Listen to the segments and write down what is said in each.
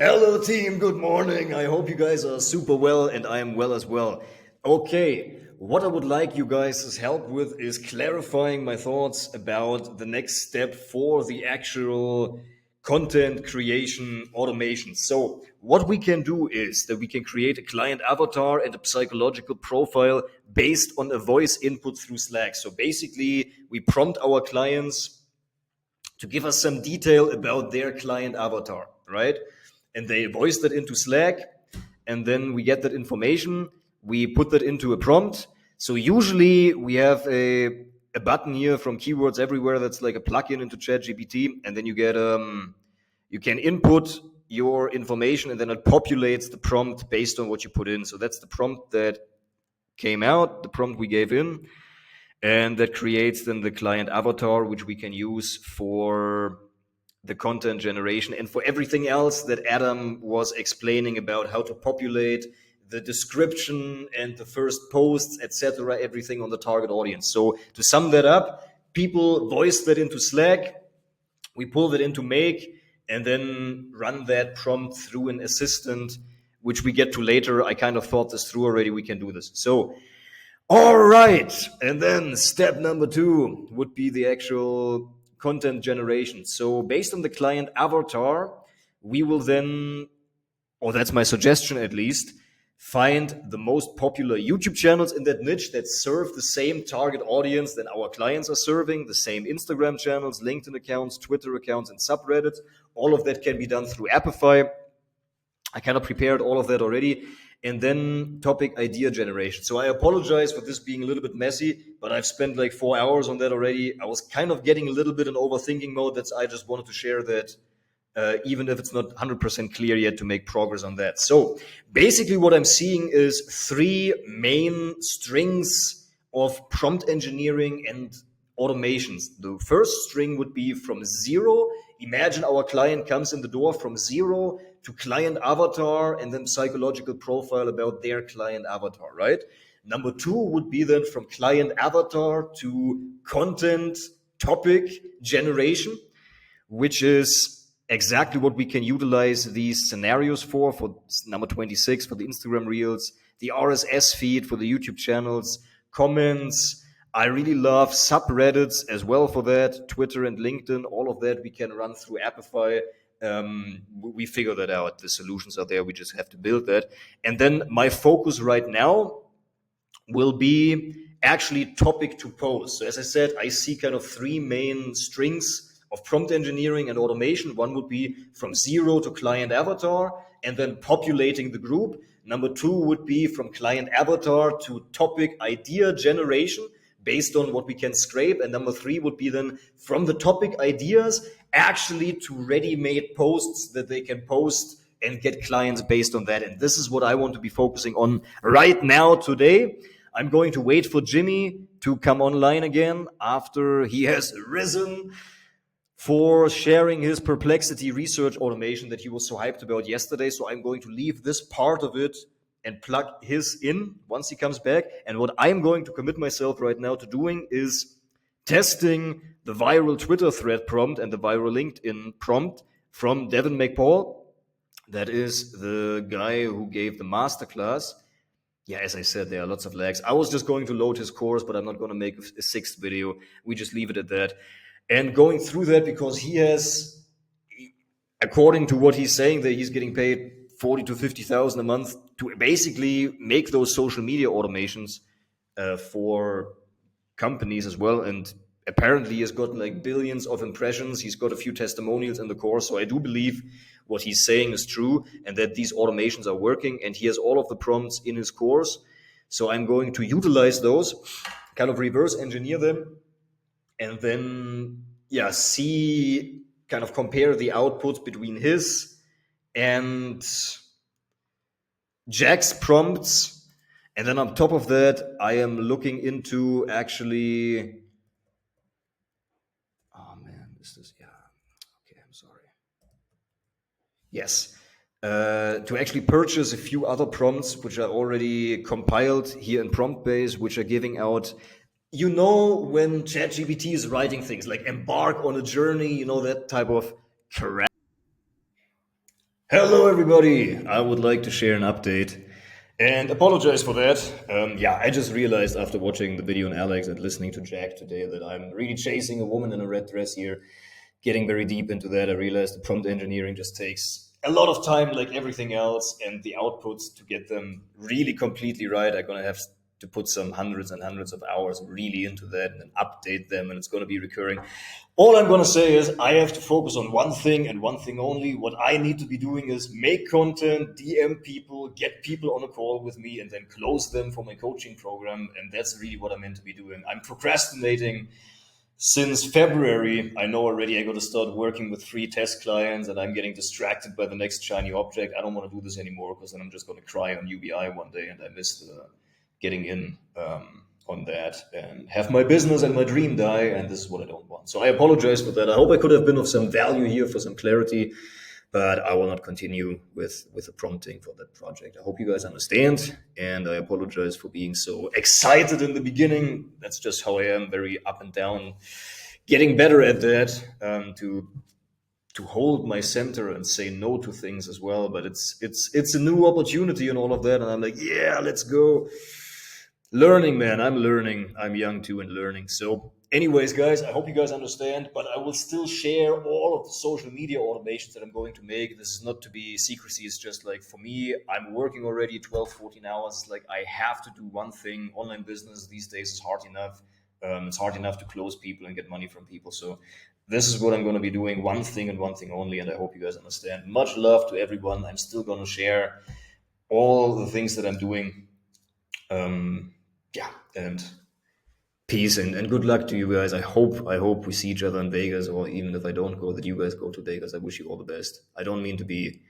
Hello, team. Good morning. I hope you guys are super well, and I am well as well. Okay, what I would like you guys' help with is clarifying my thoughts about the next step for the actual content creation automation. So, what we can do is that we can create a client avatar and a psychological profile based on a voice input through Slack. So, basically, we prompt our clients to give us some detail about their client avatar, right? And they voice that into Slack, and then we get that information. We put that into a prompt. So usually we have a button here from Keywords Everywhere that's like a plugin into ChatGPT, and then you get you can input your information, and then it populates the prompt based on what you put in. So that's the prompt that came out, the prompt we gave in, and that creates then the client avatar, which we can use for the content generation and for everything else that Adam was explaining about how to populate the description and the first posts, etc., everything on the target audience. So to sum that up, people voice that into Slack, we pull that into Make, and then run that prompt through an assistant, which we get to later. I kind of thought this through already. We can do this. So all right. And then step number 2 would be the actual content generation. So based on the client avatar, we will then, or that's my suggestion at least, find the most popular YouTube channels in that niche that serve the same target audience that our clients are serving, the same Instagram channels, LinkedIn accounts, Twitter accounts, and subreddits. All of that can be done through Appify. I kind of prepared all of that already. And then topic idea generation. So I apologize for this being a little bit messy, but I've spent like 4 hours on that already. I was kind of getting a little bit in overthinking mode. That's I just wanted to share that, even if it's not 100% clear yet, to make progress on that. So basically what I'm seeing is 3 main strings of prompt engineering and automations. The first string would be from 0. Imagine our client comes in the door from 0 to client avatar and then psychological profile about their client avatar, right? Number 2 would be then from client avatar to content topic generation, which is exactly what we can utilize these scenarios for number 26 for the Instagram reels, the RSS feed for the YouTube channels, comments. I really love subreddits as well for that, Twitter and LinkedIn, all of that we can run through Appify. We figure that out. The solutions are there. We just have to build that. And then my focus right now will be actually topic to post. So as I said, I see kind of 3 main strings of prompt engineering and automation. One would be from 0 to client avatar and then populating the group. Number 2 would be from client avatar to topic idea generation based on what we can scrape. And number 3 would be then from the topic ideas actually to ready-made posts that they can post and get clients based on that. And this is what I want to be focusing on right now today. I'm going to wait for Jimmy to come online again after he has risen for sharing his perplexity research automation that he was so hyped about yesterday. So I'm going to leave this part of it and plug his in once he comes back. And what I'm going to commit myself right now to doing is testing the viral Twitter thread prompt and the viral LinkedIn prompt from Devin McPaul. That is the guy who gave the masterclass. Yeah, as I said, there are lots of lags. I was just going to load his course, but I'm not going to make a 6th video. We just leave it at that. And going through that because he has, according to what he's saying, that he's getting paid 40 to 50,000 a month to basically make those social media automations for companies as well. And apparently he's got like billions of impressions. He's got a few testimonials in the course. So I do believe what he's saying is true and that these automations are working. And he has all of the prompts in his course. So I'm going to utilize those, kind of reverse engineer them, and then, see, kind of compare the outputs between his and Jack's prompts. And then on top of that, I am looking into actually, oh man, okay, I'm sorry. Yes, to actually purchase a few other prompts, which are already compiled here in PromptBase, which are giving out, when ChatGPT is writing things like embark on a journey, that type of crap. Hello, everybody. I would like to share an update and apologize for that. I just realized after watching the video on Alex and listening to Jack today that I'm really chasing a woman in a red dress here, getting very deep into that. I realized the prompt engineering just takes a lot of time, like everything else, and the outputs to get them really completely right are going to have to put some hundreds and hundreds of hours really into that and then update them, and it's going to be recurring. All I'm going to say is I have to focus on one thing and one thing only. What I need to be doing is make content, DM people, get people on a call with me, and then close them for my coaching program. And that's really what I'm meant to be doing. I'm procrastinating since February. I know already I got to start working with free test clients, and I'm getting distracted by the next shiny object. I don't want to do this anymore because then I'm just going to cry on UBI one day, and I miss getting in on that and have my business and my dream die. And this is what I don't want. So I apologize for that. I hope I could have been of some value here for some clarity, but I will not continue with the prompting for that project. I hope you guys understand, and I apologize for being so excited in the beginning. That's just how I am, very up and down. Getting better at that, to hold my center and say no to things as well. But it's a new opportunity and all of that, and I'm like, yeah, let's go. Learning, man. I'm learning. I'm young too and learning. So, anyways, guys, I hope you guys understand, but I will still share all of the social media automations that I'm going to make. This is not to be secrecy. It's just like for me, I'm working already 12, 14 hours. Like I have to do one thing. Online business these days is hard enough. It's hard enough to close people and get money from people. So, this is what I'm going to be doing. One thing and one thing only. And I hope you guys understand. Much love to everyone. I'm still going to share all the things that I'm doing. And peace and good luck to you guys. I hope we see each other in Vegas, or even if I don't go, that you guys go to Vegas. I wish you all the best. I don't mean to be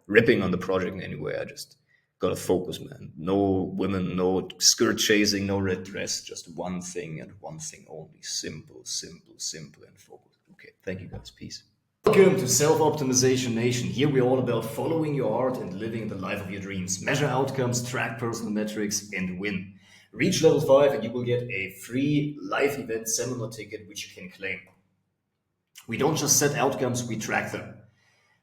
ripping on the project in any way. I just gotta focus, man. No women, no skirt chasing, no red dress, just one thing and one thing only. Simple, simple, simple, and focused. Okay, thank you guys. Peace. Welcome to Self-Optimization Nation. Here we're all about following your heart and living the life of your dreams. Measure outcomes, track personal metrics, and win. Reach level 5 and you will get a free live event seminar ticket which you can claim. We don't just set outcomes, we track them.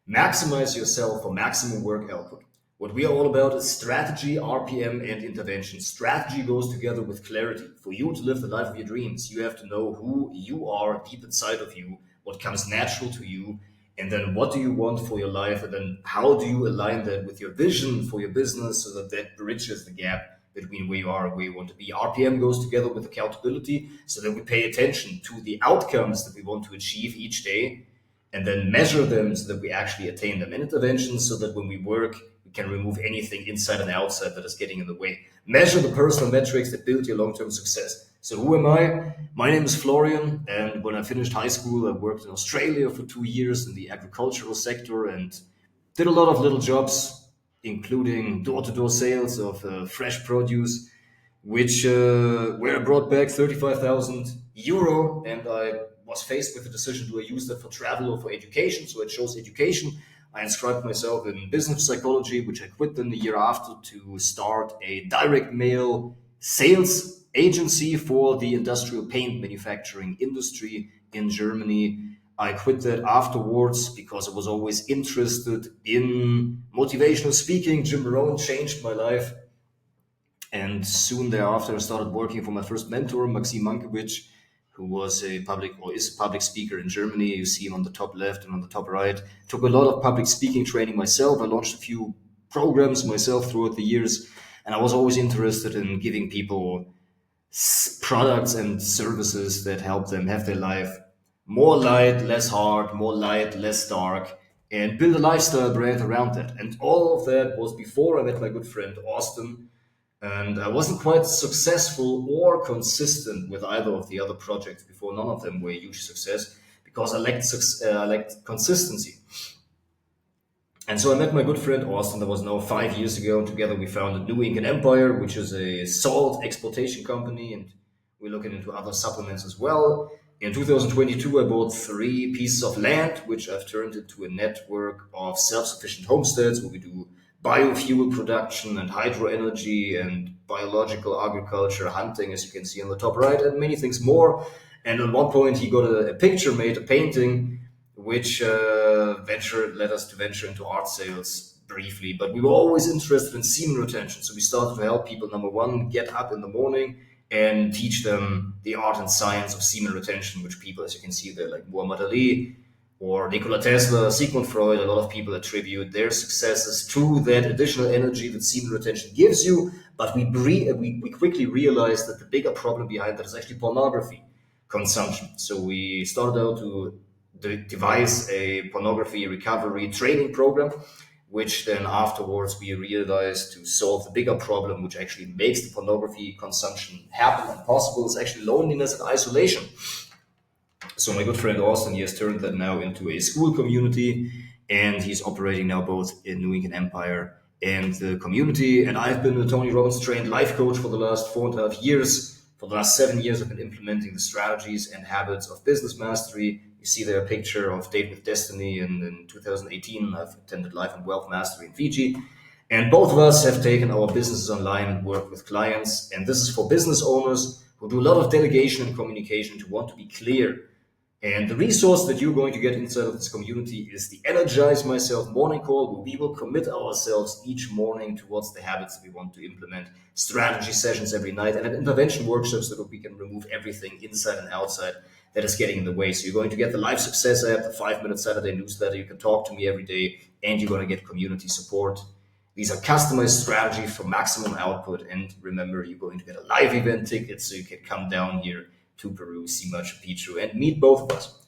Maximize yourself for maximum work output. What we are all about is strategy, RPM, and intervention. Strategy goes together with clarity. For you to live the life of your dreams, you have to know who you are deep inside of you, what comes natural to you, and then what do you want for your life, and then how do you align that with your vision for your business so that that bridges the gap between where you are and where you want to be. RPM goes together with accountability so that we pay attention to the outcomes that we want to achieve each day and then measure them so that we actually attain them. And interventions so that when we work, we can remove anything inside and outside that is getting in the way. Measure the personal metrics that build your long-term success. So who am I? My name is Florian, and when I finished high school, I worked in Australia for 2 years in the agricultural sector and did a lot of little jobs, including door-to-door sales of fresh produce, which where I brought back 35,000 euro, and I was faced with the decision: do I use that for travel or for education? So I chose education. I inscribed myself in business psychology, which I quit then the year after to start a direct mail sales agency for the industrial paint manufacturing industry in Germany. I quit that afterwards because I was always interested in motivational speaking. Jim Rohn changed my life. And soon thereafter, I started working for my first mentor, Maxim Mankevich, who was a public or is a public speaker in Germany. You see him on the top left and on the top right. Took a lot of public speaking training myself. I launched a few programs myself throughout the years. And I was always interested in giving people products and services that help them have their life more light, less hard, more light, less dark, and build a lifestyle brand around that. And all of that was before I met my good friend Austin. And I wasn't quite successful or consistent with either of the other projects before. None of them were a huge success because I lacked consistency. And so I met my good friend Austin. That was now 5 years ago. And together we founded New Ink and Empire, which is a salt exploitation company. And we're looking into other supplements as well. In 2022, I bought 3 pieces of land, which I've turned into a network of self-sufficient homesteads where we do biofuel production and hydro energy and biological agriculture, hunting, as you can see on the top right, and many things more. And at one point, he got a picture made, a painting, which venture led us to venture into art sales briefly. But we were always interested in semen retention. So we started to help people, number one, get up in the morning and teach them the art and science of semen retention, which people, as you can see there, like Muhammad Ali or Nikola Tesla, Sigmund Freud, a lot of people attribute their successes to that additional energy that semen retention gives you. But we quickly realized that the bigger problem behind that is actually pornography consumption. So we started out to devise a pornography recovery training program, which then afterwards we realized to solve the bigger problem, which actually makes the pornography consumption happen and possible, is actually loneliness and isolation. So my good friend Austin, he has turned that now into a school community, and he's operating now both in New England Empire and the community. And I've been a Tony Robbins trained life coach for the last 4.5 years. For the last 7 years, I've been implementing the strategies and habits of business mastery. You see there a picture of Date with Destiny, and in 2018, I've attended Life and Wealth Mastery in Fiji. And both of us have taken our businesses online and worked with clients. And this is for business owners who do a lot of delegation and communication, to want to be clear. And the resource that you're going to get inside of this community is the Energize Myself morning call, where we will commit ourselves each morning towards the habits that we want to implement, strategy sessions every night, and an intervention workshop so that we can remove everything inside and outside that is getting in the way. So you're going to get the Life Success app, the 5-minute Saturday newsletter. You can talk to me every day, and you're going to get community support. These are customized strategies for maximum output. And remember, you're going to get a live event ticket so you can come down here to Peru, see Machu Picchu, and meet both of us.